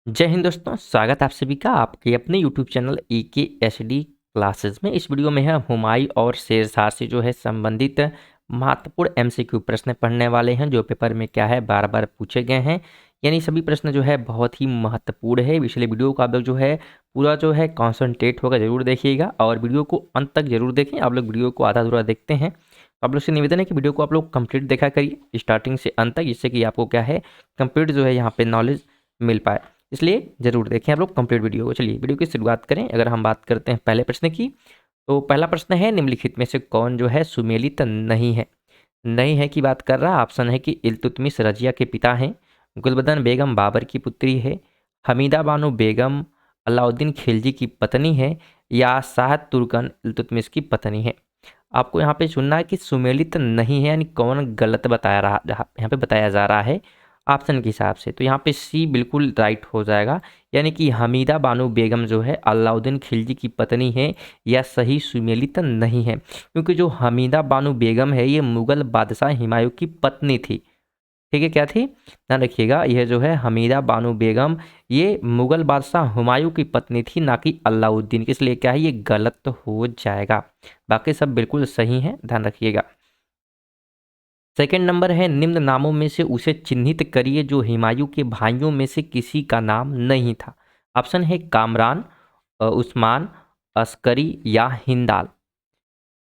जय हिंद दोस्तों, स्वागत है आप सभी का आपके अपने यूट्यूब चैनल AKSD क्लासेस में। इस वीडियो में हम हुमायूं और शेरशाह से जो है संबंधित महत्वपूर्ण MCQ प्रश्न पढ़ने वाले हैं, जो पेपर में क्या है बार बार पूछे गए हैं। यानी सभी प्रश्न जो है बहुत ही महत्वपूर्ण है, इसलिए वीडियो को आप लोग जो है पूरा जो है कॉन्सनट्रेट होकर जरूर देखिएगा और वीडियो को अंत तक जरूर देखें। आप लोग वीडियो को आधा अधूरा देखते हैं तो आप लोग से निवेदन है कि वीडियो को आप लोग कंप्लीट देखा करिए स्टार्टिंग से अंत तक, जिससे कि आपको क्या है कंप्लीट जो है यहाँ पे नॉलेज मिल पाए। इसलिए जरूर देखें आप लोग कंप्लीट वीडियो को। चलिए वीडियो की शुरुआत करें। अगर हम बात करते हैं पहले प्रश्न की, तो पहला प्रश्न है निम्नलिखित में से कौन जो है सुमेलित नहीं है। नहीं है की बात कर रहा। ऑप्शन है कि इल्तुतमिश रजिया के पिता हैं, गुलबदन बेगम बाबर की पुत्री है, हमीदा बानो बेगम अलाउद्दीन खिलजी की पत्नी है, या शाह तुर्कन इल्तुतमिश की पत्नी है। आपको यहाँ पे चुनना है कि सुमेलित नहीं है, यानी कौन गलत बताया रहा यहाँ पे बताया जा रहा है ऑप्शन के हिसाब से। तो यहाँ पे सी बिल्कुल राइट हो जाएगा, यानी कि हमीदा बानो बेगम जो है अलाउद्दीन खिलजी की पत्नी है, या सही सुमेलित नहीं है। क्योंकि जो हमीदा बानो बेगम है ये मुगल बादशाह हुमायूं की पत्नी थी। ठीक है, क्या थी ध्यान रखिएगा, यह जो है हमीदा बानो बेगम ये मुगल बादशाह हुमायूं की पत्नी थी, ना कि अलाउद्दीन की। इसलिए क्या है ये गलत हो जाएगा, बाकी सब बिल्कुल सही है, ध्यान रखिएगा। सेकंड नंबर है निम्न नामों में से उसे चिन्हित करिए जो हुमायूं के भाइयों में से किसी का नाम नहीं था। ऑप्शन है कामरान, उस्मान, अस्करी या हिंदाल।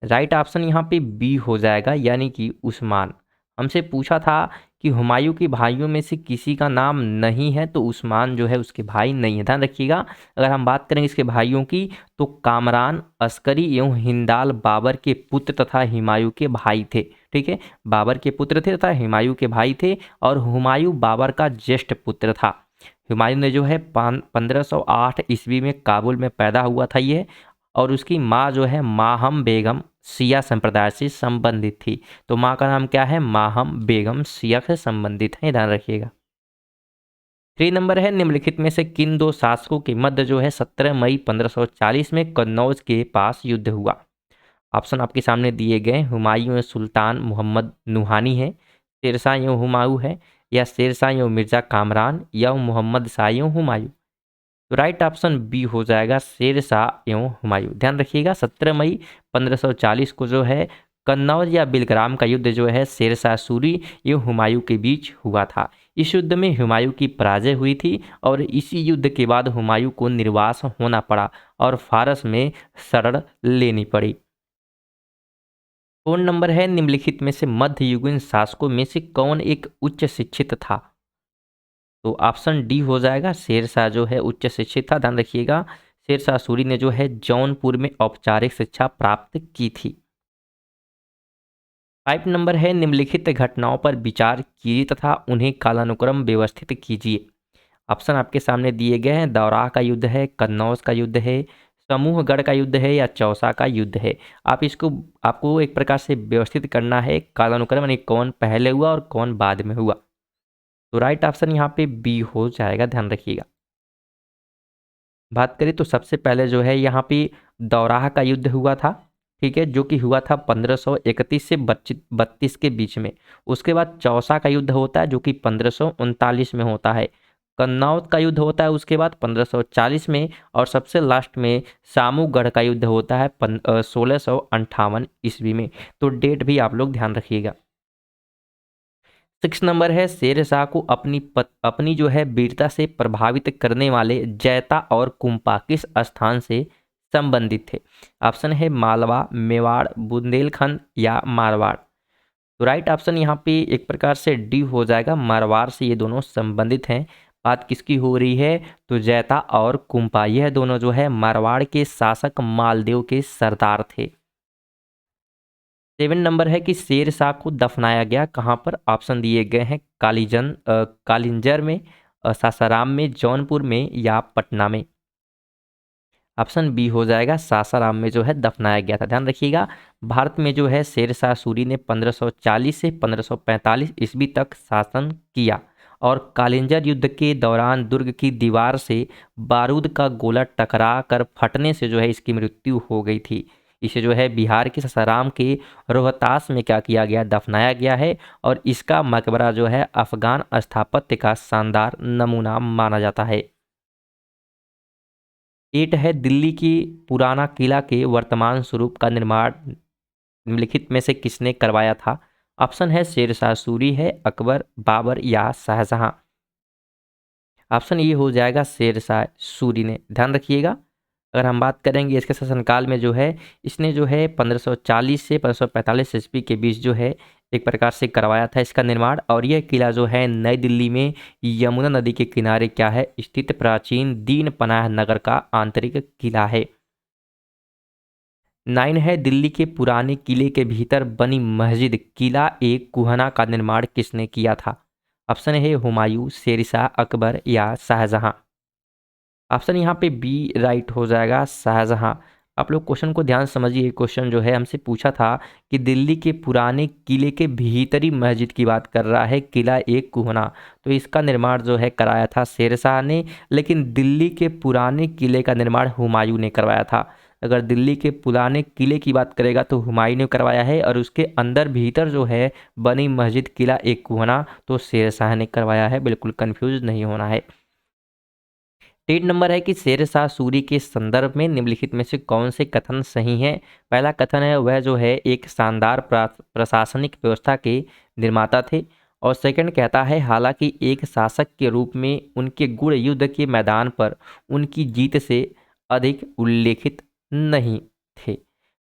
राइट ऑप्शन यहाँ पे बी हो जाएगा, यानी कि उस्मान। हमसे पूछा था कि हुमायूं के भाइयों में से किसी का नाम नहीं है, तो उस्मान जो है उसके भाई नहीं है, ध्यान रखिएगा। अगर हम बात करेंगे इसके भाइयों की, तो कामरान, अस्करी एवं हिंदाल बाबर के पुत्र तथा हुमायूं के भाई थे। ठीक है, बाबर के पुत्र थे तथा हुमायूं के भाई थे, और हुमायूं बाबर का ज्येष्ठ पुत्र था। हुमायूं ने जो है 1508 ईस्वी में काबुल में पैदा हुआ था ये, और उसकी माँ जो है माहम बेगम सिया संप्रदाय से संबंधित थी। तो माँ का नाम क्या है, माहम बेगम सिया से संबंधित है, ध्यान रखिएगा। 3 नंबर है निम्नलिखित में से किन दो शासकों के मध्य जो है 17 मई 1540 में कन्नौज के पास युद्ध हुआ। ऑप्शन आपके सामने दिए गए, हुमायूं सुल्तान मोहम्मद नुहानी है, शेरशाह एवं हुमायूं है, या शेरशाह एवं मिर्जा कामरान, या मोहम्मद शाह एवं हुमायूं। तो राइट ऑप्शन बी हो जाएगा, शेरशाह एवं हुमायूं। ध्यान रखिएगा 17 मई 1540 को जो है कन्नौज या बिलग्राम का युद्ध जो है शेरशाह सूरी एवं हुमायूं के बीच हुआ था। इस युद्ध में हुमायूं की पराजय हुई थी, और इसी युद्ध के बाद हुमायूं को निर्वास होना पड़ा और फारस में शरण लेनी पड़ी। 4 नंबर है निम्नलिखित में से मध्ययुगीन शासकों में से कौन एक उच्च शिक्षित था। तो ऑप्शन डी हो जाएगा, शेरशाह जो है उच्च शिक्षित था, ध्यान रखिएगा। शेरशाह सूरी ने जो है जौनपुर में औपचारिक शिक्षा प्राप्त की थी। 5 नंबर है निम्नलिखित घटनाओं पर विचार कीजिए तथा उन्हें कालानुक्रम व्यवस्थित कीजिए। ऑप्शन आपके सामने दिए गए हैं, दौराह का युद्ध है, कन्नौज का युद्ध है, समूहगढ़ का युद्ध है, या चौसा का युद्ध है। आप इसको आपको एक प्रकार से व्यवस्थित करना है कालानुक्रम, यानी कौन पहले हुआ और कौन बाद में हुआ। तो राइट ऑप्शन यहाँ पे बी हो जाएगा, ध्यान रखिएगा। बात करें तो सबसे पहले जो है यहाँ पे दौराह का युद्ध हुआ था, ठीक है, जो कि हुआ था 1531 से 32 के बीच में। उसके बाद चौसा का युद्ध होता है जो कि 1539 में होता है। कन्नौज का युद्ध होता है उसके बाद 1540 में, और सबसे लास्ट में सामूगढ़ का युद्ध होता है 1658 ईस्वी में। तो डेट भी आप लोग ध्यान रखिएगा। 6 नंबर है शेरशाह को अपनी जो है वीरता से प्रभावित करने वाले जैता और कुंपा किस स्थान से संबंधित थे। ऑप्शन है मालवा, मेवाड़, बुंदेलखंड या मारवाड़। तो राइट ऑप्शन यहाँ पे एक प्रकार से डी हो जाएगा, मारवाड़ से ये दोनों संबंधित हैं। बात किसकी हो रही है, तो जैता और कुंपा, यह दोनों जो है मारवाड़ के शासक मालदेव के सरदार थे। 7 नंबर है कि शेरशाह को दफनाया गया कहाँ पर। ऑप्शन दिए गए हैं कालिंजर में, सासाराम में, जौनपुर में, या पटना में। ऑप्शन बी हो जाएगा, सासाराम में जो है दफनाया गया था। ध्यान रखिएगा, भारत में जो है शेरशाह सूरी ने 1540 से 1545 ईस्वी तक शासन किया, और कालिंजर युद्ध के दौरान दुर्ग की दीवार से बारूद का गोला टकरा कर फटने से जो है इसकी मृत्यु हो गई थी। इसे जो है बिहार के सासाराम के रोहतास में क्या किया गया, दफनाया गया है, और इसका मकबरा जो है अफगान स्थापत्य का शानदार नमूना माना जाता है। 8 है दिल्ली की पुराना किला के वर्तमान स्वरूप का निर्माण निम्नलिखित में से किसने करवाया था? ऑप्शन है शेरशाह सूरी है, अकबर, बाबर या शाहजहां। ऑप्शन ये हो जाएगा शेरशाह सूरी ने। ध्यान रखिएगा, अगर हम बात करेंगे इसके शासनकाल में जो है इसने जो है 1540 से 1545 ईस्वी के बीच जो है एक प्रकार से करवाया था इसका निर्माण। और यह किला जो है नई दिल्ली में यमुना नदी के किनारे क्या है स्थित प्राचीन दीन पनाह नगर का आंतरिक किला है। 9 है दिल्ली के पुराने किले के भीतर बनी मस्जिद किला एक कुहना का निर्माण किसने किया था? ऑप्शन है हुमायूं, शेरशाह, अकबर या शाहजहां। ऑप्शन यहाँ पे बी राइट हो जाएगा, शाहजहां। आप लोग क्वेश्चन को ध्यान से समझिए। क्वेश्चन जो है हमसे पूछा था कि दिल्ली के पुराने किले के भीतरी मस्जिद की बात कर रहा है किला एक कुहना, तो इसका निर्माण जो है कराया था शेरशाह ने। लेकिन दिल्ली के पुराने किले का निर्माण हुमायूं ने करवाया था। अगर दिल्ली के पुराने किले की बात करेगा तो हुमायूं ने करवाया है, और उसके अंदर भीतर जो है बनी मस्जिद किला एक कुहना तो शेरशाह ने करवाया है। बिल्कुल कंफ्यूज नहीं होना है। 3 नंबर है कि शेरशाह सूरी के संदर्भ में निम्नलिखित में से कौन से कथन सही हैं? पहला कथन है वह जो है एक शानदार प्रशासनिक व्यवस्था के निर्माता थे। और सेकंड कहता है हालांकि एक शासक के रूप में उनके गुण युद्ध के मैदान पर उनकी जीत से अधिक उल्लेखित नहीं थे।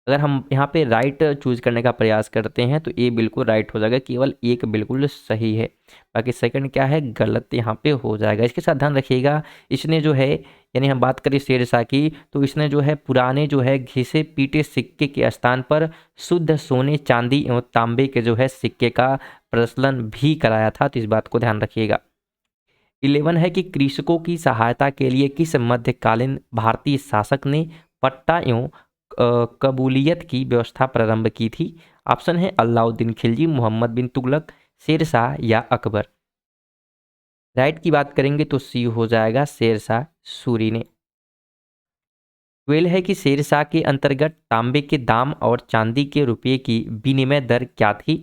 अगर हम यहाँ पे राइट चूज करने का प्रयास करते हैं तो ए बिल्कुल राइट हो जाएगा, केवल एक बिल्कुल सही है, बाकी सेकंड क्या है गलत यहाँ पे हो जाएगा। इसके साथ ध्यान रखिएगा इसने जो है यानी हम बात करें शेरशाह की तो इसने जो है पुराने जो है घिसे पीटे सिक्के के स्थान पर शुद्ध सोने चांदी एवं तांबे के जो है सिक्के का प्रचलन भी कराया था, तो इस बात को ध्यान रखिएगा। 11 है कि कृषकों की सहायता के लिए किस मध्यकालीन भारतीय शासक ने पट्टा एवं कबूलियत की व्यवस्था प्रारंभ की थी? ऑप्शन है अलाउद्दीन खिलजी, मोहम्मद बिन तुगलक, शेरशाह या अकबर। राइट की बात करेंगे तो सी हो जाएगा शेरशाह सूरी ने। 12 है कि शेरशाह के अंतर्गत तांबे के दाम और चांदी के रुपये की विनिमय दर क्या थी?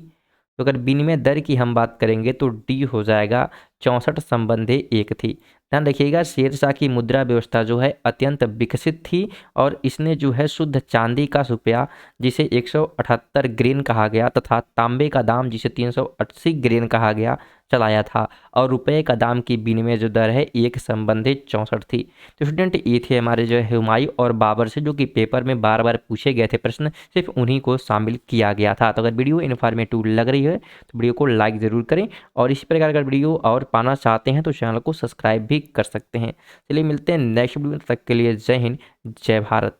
तो अगर विनिमय दर की हम बात करेंगे तो डी हो जाएगा 64/1 थी। ध्यान रखिएगा शेरशाह की मुद्रा व्यवस्था जो है अत्यंत विकसित थी और इसने जो है शुद्ध चांदी का रुपया जिसे 178 ग्रेन कहा गया तथा तांबे का दाम जिसे 380 ग्रेन कहा गया चलाया था। और रुपये का दाम की विनिमय जो दर है 1/64 थी। तो स्टूडेंट ये थे हमारे जो है हुमायूं और बाबर से जो कि पेपर में बार बार पूछे गए थे प्रश्न, सिर्फ उन्हीं को शामिल किया गया था। तो अगर वीडियो इन्फॉर्मेटिव लग रही है तो वीडियो को लाइक ज़रूर करें, और इसी प्रकार का वीडियो और पाना चाहते हैं तो चैनल को सब्सक्राइब भी कर सकते हैं। चलिए मिलते हैं नेक्स्ट वीडियो में, तब तक के लिए जय हिंद जय भारत।